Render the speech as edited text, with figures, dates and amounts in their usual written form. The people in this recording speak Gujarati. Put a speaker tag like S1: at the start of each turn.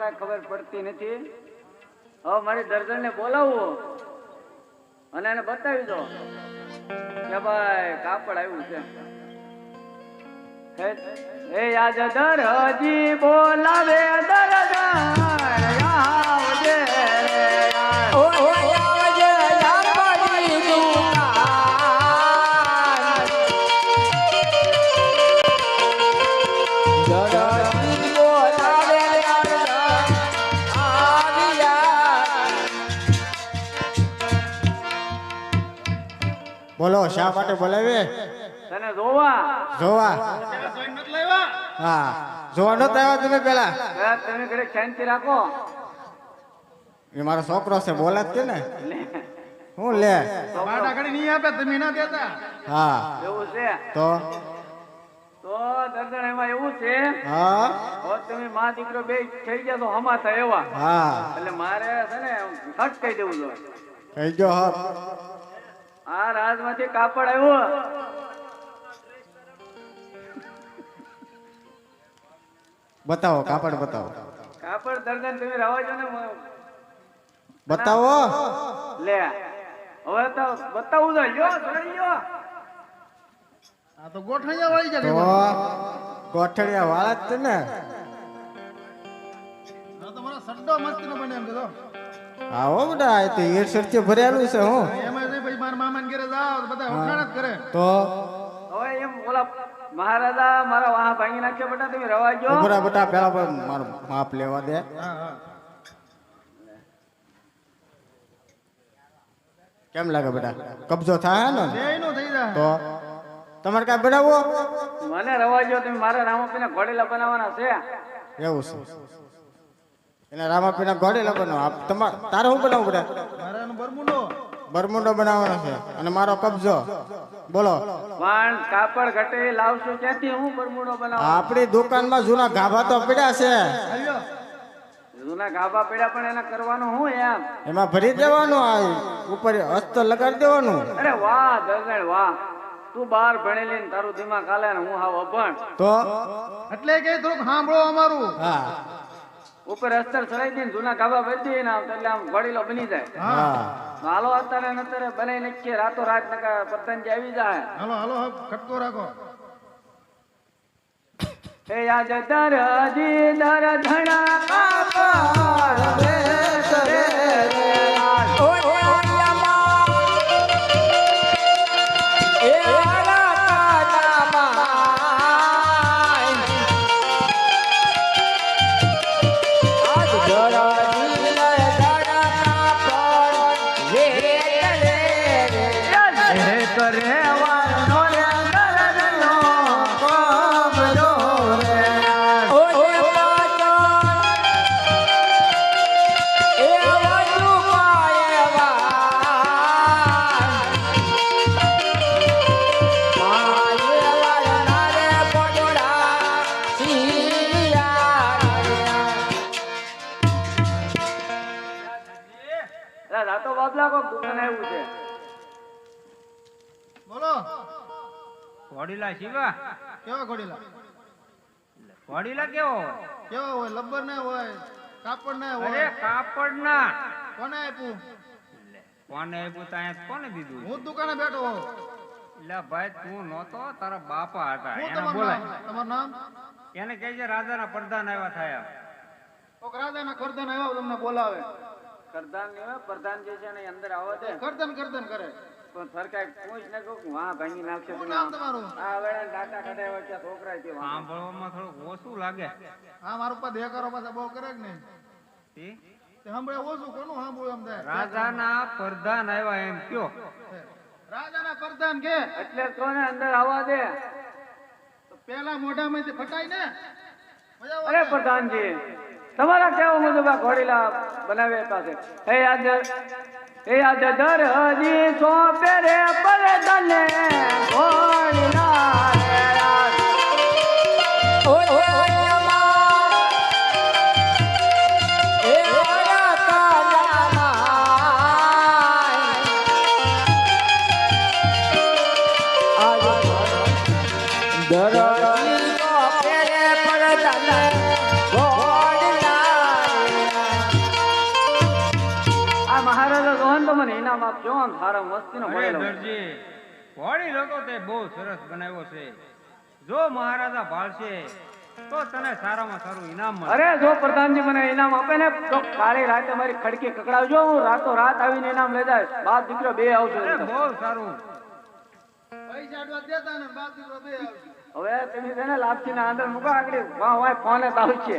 S1: કઈ ખબર પડતી નથી. હવે મારી દર્શન ને બોલાવવું અને એને બતાવી દો કે ભાઈ કાપડ આવ્યું છે. હે આજ દરજી બોલાવે દરજી આવજે ઓ આવજે આપણી દુકાન દરજી બોલાવે
S2: બોલો શા માટે બોલાવે?
S1: તને જોવા
S2: હા જોવા નતા આવ્યા તમે પેલા?
S1: તમે ઘરે શાંતિ રાખો.
S2: એ મારો છોકરો છે બોલાત કે ને હું લે
S3: બાટા ઘડી નહીં આપે તમે ના દેતા.
S2: હા
S1: એવું છે
S2: તો
S1: દર્શન એમાં એવું છે
S2: હા
S1: હવે તમે માં દીકરો બે થઈ ગયા તો હમાતા એવા
S2: હા
S1: એટલે મારે છે ને હટ કહી દેવું જોઈએ.
S2: કહી ગયો હક
S1: આ રાજમાંથી કાપડ આવ્યું.
S2: બતાવો કાપડ બતાવો
S1: કાપડ દર્શન તમે રહો છો ને
S2: બતાવો
S1: લે હવે તો બતાવું તો લ્યો જોઈ લ્યો.
S3: આ તો ગોઠણિયા વાળી
S2: તો
S3: જાય.
S2: ગોઠણિયા વાળા જ છે ને.
S3: આ તો મારો સડ્ડો મસ્તી નો બને એમ તો.
S2: આવો બેટા એ તો એક સરથી ભરેલું છે હું
S3: એમાં નહીં પછી મારા મામાને ઘરે જાવ તો બધા વખાણ જ કરે.
S2: તો
S1: હવે એમ ઓલા મહારાજા મારા વાહ ભાંગી નાખ્યો બેટા તમે રવા ગયો.
S2: ઉભરા બેટા પેલા પર મારું માપ લેવા દે.
S3: હા હા
S2: કેમ લાગે બેટા કબજો થાય ને?
S3: બેયનું થઈ જાય.
S2: તો તમારે કાંઈ બનાવવો?
S1: મને રવા ગયો તમે મારા રામાપીના ઘોડેલા બનાવવાના છે.
S2: એવું છે એના રામાપીના ઘોડેલા બનાવો. તારે શું બનાવવું બેટા?
S3: મારાનો બરમુંડો
S2: બરમુંડો બનાવવાનો છે અને મારો કબજો બોલો.
S1: પણ કાપડ ઘટે લાવશું ક્યાંથી? હું બરમુડો બનાવું?
S2: આપણી દુકાનમાં જૂના ગાભા તો પડ્યા છે
S3: આવ્યો.
S1: જૂના ગાભા પડ્યા પણ એને કરવાનું હું એમ.
S2: એમાં ભરી દેવાનું આ ઉપર હસ્ત લગાડી દેવાનું.
S1: અરે વાહ દર્શન વાહ તું બાર ભણેલી ને તારું દિમાગ હાલે ને હું હાવ અભણ.
S2: તો
S3: એટલે કે થોડુંક સાંભળો અમારું.
S2: હા
S1: ઉપર અસ્તર ચડાઈ દઈને જૂના ગાભા ભરી દઈએ ને એટલે આમ ઘોડીલો બની જાય.
S2: હા
S1: હાલો અત્યારે ને અત્યારે બનાવી નાખીએ રાતો રાત નકા પતંગી આવી જાય.
S3: હાલો હાલો ખટકો રાખો.
S1: હે આજ દરજી દર ધણા કાપડ વેચ રે ઓ એ આલા કાનામાં આજ દરજી દર ધણા કાપડ વેચ રે હે કરે વાળનો રે દરનો કબજો રે ઓ પાચન એ વાજુ પાયવા માયવા નારે પગડા સિયા રાતો બાબલા કોક દુકાન આવ્યું છે.
S3: બોલો
S4: ઘોડીલા શિવા
S3: કેવા ઘોડીલા?
S4: ઘોડીલા કેવો હોય?
S3: કેવા હોય? લબ્બર ના હોય, કાપડ ના
S4: અરે
S3: હોય.
S4: કાપડ ના
S3: કોને આપ્યું?
S4: કોને આપ્યું તો અહીંયા કોને દીધું?
S3: હું જ દુકાને બેઠો હોઉં.
S4: એટલે ભાઈ તું નહોતો, તારા બાપા હતા.
S3: હું
S4: એને
S3: તમારું
S4: બોલાય,
S3: નામ? તમારું નામ?
S4: એને કહેજે રાજાના પ્રધાન આવ્યા થયા.
S3: કોક રાજાના કરદન આવ્યા તમને બોલાવે.
S1: કરદાન ને પ્રધાન જે છે ને એ અંદર આવો છે
S3: કરદન કરદન કરે.
S1: પણ સરકાર પૂછ ને કહું વાહ ભાંગી નાખશે
S3: શું
S1: તમે.
S3: નામ તમારું?
S1: આ વેળા ડાટા કઢાવ્યા છે છોકરા છે વાહ.
S4: સાંભળવામાં થોડુંક ઓછું લાગે.
S3: હા મારું પા દેખારો પાછા બહુ કરે કે નહીં?
S4: ઈ?
S3: તે સાંભળે ઓછું કોનું સાંભળ્યું એમ થાય.
S4: રાજાના પ્રધાન આવ્યા એમ કયો?
S3: રાજાના કરદન કે
S1: એટલે કોને અંદર આવવા દે.
S3: તો પેલા મોઢામાંથી ફટાય ને. મજા આવે
S1: અરે
S3: ને?
S1: પ્રધાનજી તમારા કેવા મુજબ આ ઘોડીલા બનાવે પાસે હે આજ દર હજી સોંપે રે પરદને ઘોડીલા રે રાજ. એ વાળા કાનામાં આજ દર હજી સોંપે રે પરદને ઘોડીલા ઇનામ આપજો આમ સારા મસ્તીનો
S4: અરે
S1: મળેલો
S4: દરજી ઘોડી નતો તે બહુ સરસ બનાવ્યો છે. જો મહારાજા ભાળશે તો તને સારામાં સારું ઇનામ મળે.
S1: અરે જો પ્રધાનજી મને ઇનામ આપે ને તો કાળી રાતે મારી ખડકી કકડાવજો, હું રાતો રાત આવીને ઇનામ લઈ જાય. બાપ દીકરો બે આવજો.
S4: અરે બહુ સારું.
S3: પૈસા અડવા દેતા ને બાપ દીકરો બે આવજો.
S1: હવે તમે છે ને લાપસી ના અંદર મૂકો આગળ વાહ વાહ ફોન જ આવશે.